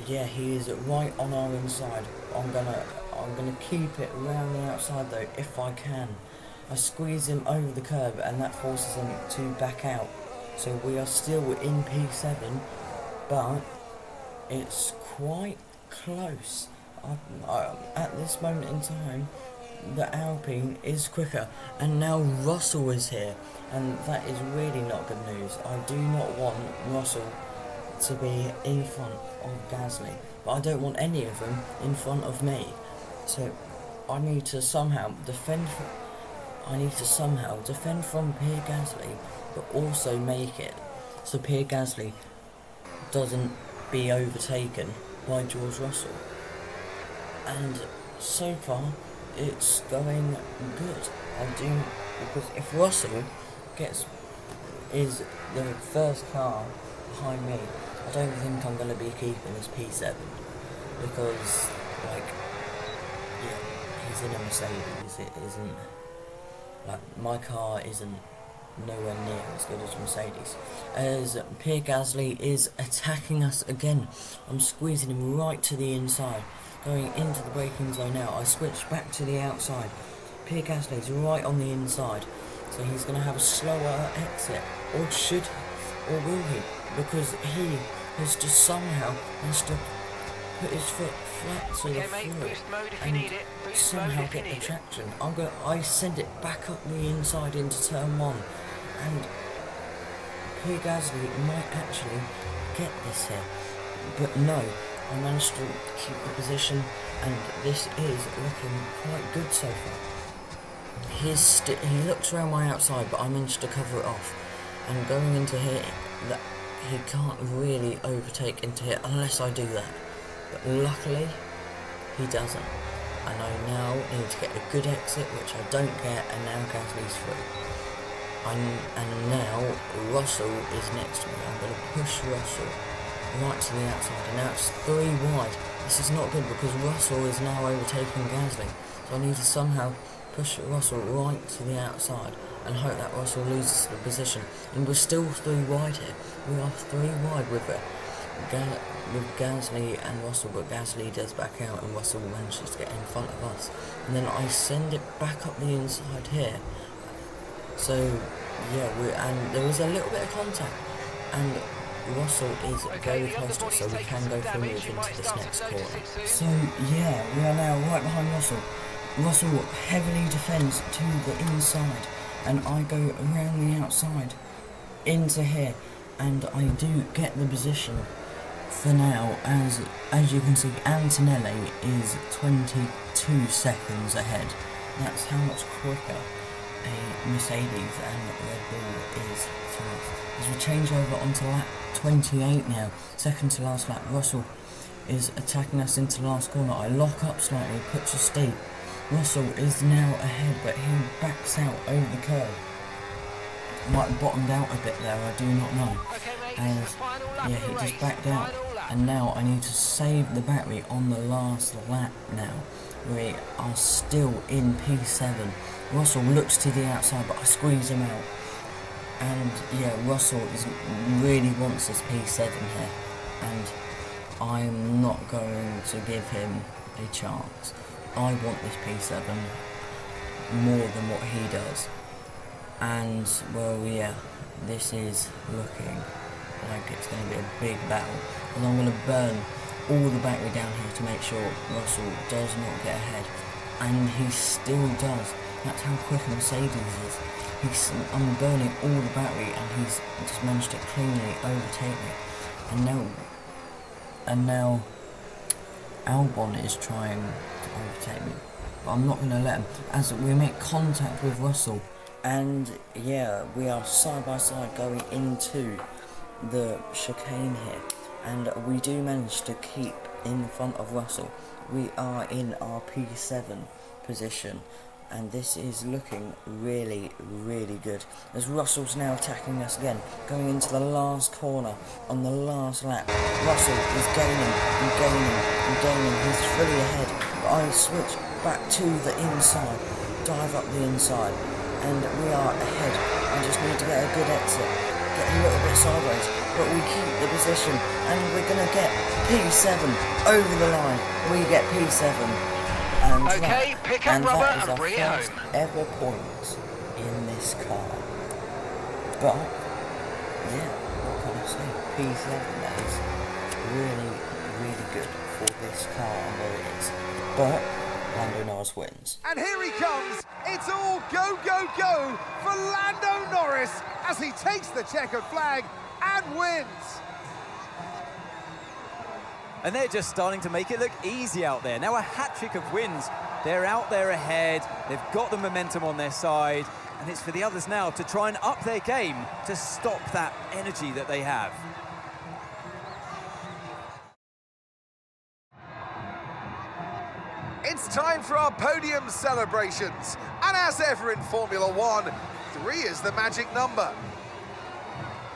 yeah, he is right on our inside. I'm gonna keep it around the outside though if I can. I squeeze him over the curb, and that forces him to back out. So we are still in P7, but it's quite close. At this moment in time, the Alpine is quicker, and now Russell is here, and that is really not good news. I do not want Russell to be in front of Gasly, but I don't want any of them in front of me. So I need to somehow defend from Pierre Gasly, but also make it so Pierre Gasly doesn't be overtaken by George Russell. And so far, it's going good. Because if Russell is the first car behind me, I don't think I'm going to be keeping this P7, because he's in a Mercedes. It isn't my car isn't nowhere near as good as Mercedes. As Pierre Gasly is attacking us again, I'm squeezing him right to the inside, going into the braking zone now. I switch back to the outside. Pierre Gasly is right on the inside, so he's going to have a slower exit, or will he? Because he has just somehow managed to put his foot flat to the floor and somehow get the traction. I send it back up the inside into turn 1, and Pierre Gasly might actually get this here, but no, I managed to keep the position, and this is looking quite good so far. He looks around my outside, but I managed to cover it off, and going into here, that he can't really overtake into here unless I do that. But luckily, he doesn't. And I now need to get a good exit, which I don't get, and now Gasly's through. And now Russell is next to me. I'm going to push Russell right to the outside, and now it's 3 wide. This is not good because Russell is now overtaking Gasly. So I need to somehow push Russell right to the outside and hope that Russell loses the position. And we're still 3 wide here. We are 3 wide with it. With Gasly and Russell, but Gasly does back out and Russell manages to get in front of us, and then I send it back up the inside here. So yeah, and there is a little bit of contact, and Russell is very close to us, so we can go through move into this next corner. So yeah, we are now right behind Russell. Russell heavily defends to the inside, and I go around the outside into here, and I do get the position for now, as you can see, Antonelli is 22 seconds ahead. That's how much quicker a Mercedes and Red Bull is to us. As we change over onto lap 28 now, second to last lap, Russell is attacking us into the last corner. I lock up slightly, puts a steep. Russell is now ahead, but he backs out over the curve. Might have bottomed out a bit there, I do not know. And yeah, he just backed out. And now I need to save the battery on the last lap now. We are still in P7. Russell looks to the outside, but I squeeze him out. And yeah, Russell really wants this P7 here. And I'm not going to give him a chance. I want this P7 more than what he does. And well, yeah, this is looking like it's going to be a big battle. And I'm going to burn all the battery down here to make sure Russell does not get ahead. And he still does. That's how quick a Mercedes is. I'm burning all the battery and he's just managed to cleanly overtake me. And now Albon is trying to overtake me. But I'm not going to let him, as we make contact with Russell. And yeah, we are side by side going into the chicane here. And we do manage to keep in front of Russell. We are in our P7 position. And this is looking really, really good. As Russell's now attacking us again, going into the last corner on the last lap. Russell is gaining and gaining and gaining. He's fully ahead. But I switch back to the inside, dive up the inside, and we are ahead. I just need to get a good exit, get a little bit sideways, but we keep the position, and we're going to get P7 over the line. We get P7. And okay, pick up rubber and bring it home. First ever points in this car. But yeah, what can I say? P7, that is really, really good for this car and where it is. But Lando Norris wins. And here he comes. It's all go, go, go for Lando Norris as he takes the checkered flag and wins. And they're just starting to make it look easy out there. Now a hat-trick of wins. They're out there ahead. They've got the momentum on their side. And it's for the others now to try and up their game to stop that energy that they have. It's time for our podium celebrations. And as ever in Formula One, 3 is the magic number.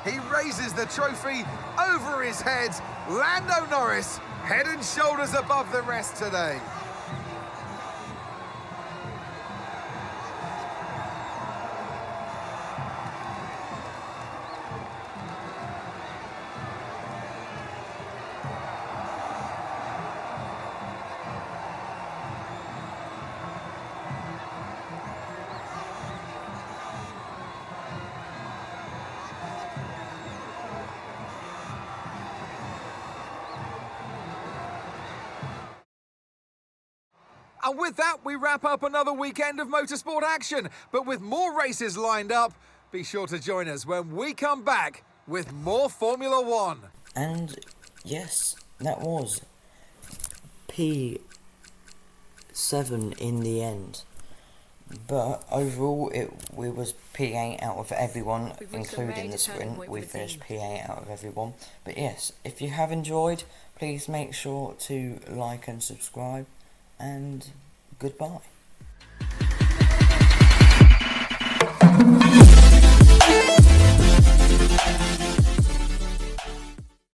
He raises the trophy over his head. Lando Norris, head and shoulders above the rest today. And with that, we wrap up another weekend of motorsport action. But with more races lined up, be sure to join us when we come back with more Formula One. And yes, that was P7 in the end. But overall, we was P8 out of everyone, including the sprint. We finished P8 out of everyone. But yes, if you have enjoyed, please make sure to like and subscribe. And goodbye.